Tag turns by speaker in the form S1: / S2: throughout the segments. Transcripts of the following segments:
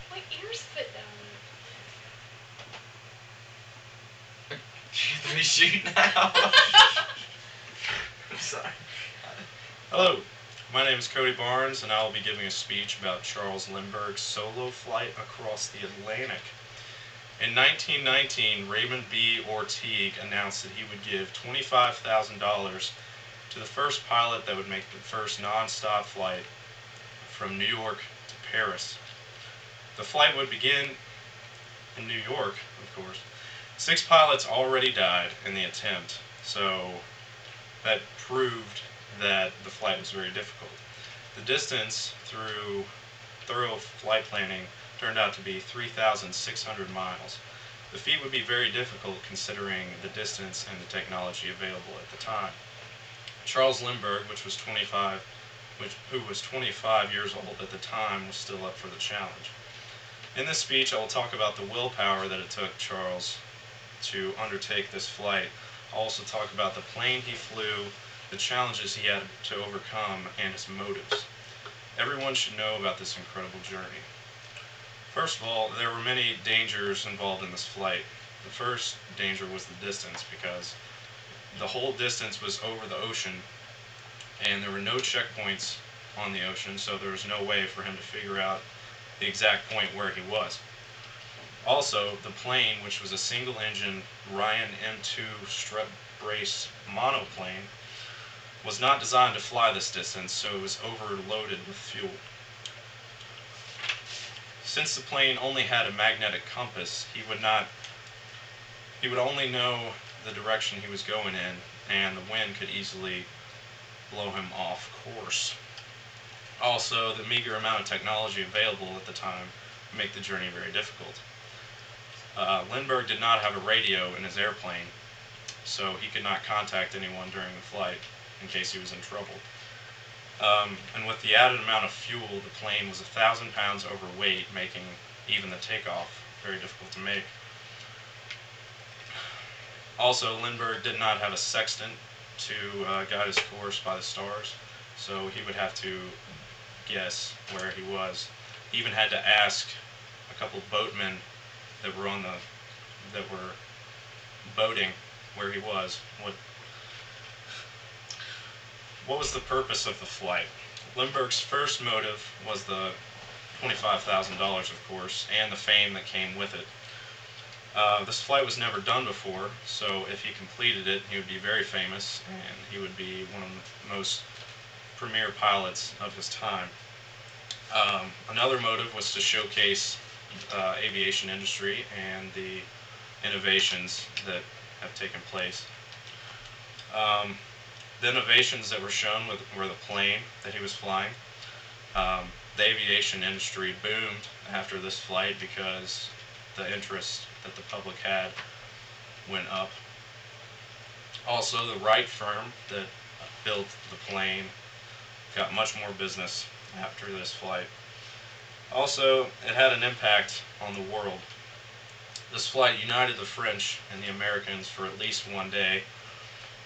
S1: My ears fit down
S2: Should we shoot now? I'm sorry.
S3: Hello, my name is Cody Barnes, and I will be giving a speech about Charles Lindbergh's solo flight across the Atlantic. In 1919, Raymond B. Ortigue announced that he would give $25,000 to the first pilot that would make the first non-stop flight from New York to Paris. The flight would begin in New York, of course. 6 pilots already died in the attempt, so that proved that the flight was very difficult. The distance through thorough flight planning turned out to be 3,600 miles. The feat would be very difficult considering the distance and the technology available at the time. Charles Lindbergh, who was 25 years old at the time, was still up for the challenge. In this speech, I will talk about the willpower that it took Charles to undertake this flight. I'll also talk about the plane he flew, the challenges he had to overcome, and his motives. Everyone should know about this incredible journey. First of all, there were many dangers involved in this flight. The first danger was the distance, because the whole distance was over the ocean, and there were no checkpoints on the ocean, so there was no way for him to figure out the exact point where he was. Also, the plane, which was a single-engine Ryan M2 strut brace monoplane, was not designed to fly this distance, so it was overloaded with fuel. Since the plane only had a magnetic compass, he would only know the direction he was going in, and the wind could easily blow him off course. Also, the meager amount of technology available at the time would make the journey very difficult. Lindbergh did not have a radio in his airplane, so he could not contact anyone during the flight in case he was in trouble. And with the added amount of fuel, the plane was 1,000 pounds overweight, making even the takeoff very difficult to make. Also, Lindbergh did not have a sextant to guide his course by the stars, so he would have to guess where he was. He even had to ask a couple boatmen that were boating where he was. What was the purpose of the flight? Lindbergh's first motive was the $25,000, of course, and the fame that came with it. This flight was never done before, so if he completed it, he would be very famous, and he would be one of the most premier pilots of his time. Another motive was to showcase aviation industry and the innovations that have taken place. The innovations that were shown were the plane that he was flying. The aviation industry boomed after this flight because the interest that the public had went up. Also, the Wright firm that built the plane got much more business after this flight. Also, it had an impact on the world. This flight united the French and the Americans for at least one day,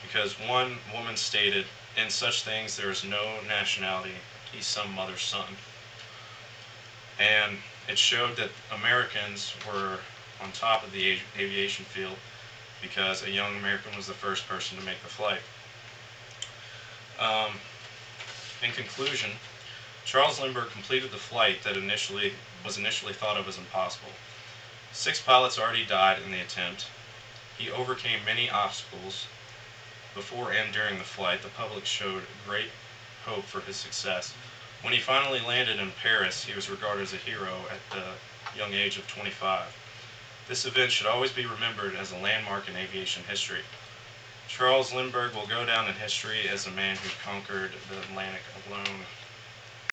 S3: because one woman stated, "In such things there is no nationality, he's some mother's son." And it showed that Americans were on top of the aviation field because a young American was the first person to make the flight. In conclusion, Charles Lindbergh completed the flight that was initially thought of as impossible. 6 pilots already died in the attempt. He overcame many obstacles. Before and during the flight, the public showed great hope for his success. When he finally landed in Paris, he was regarded as a hero at the young age of 25. This event should always be remembered as a landmark in aviation history. Charles Lindbergh will go down in history as a man who conquered the Atlantic alone.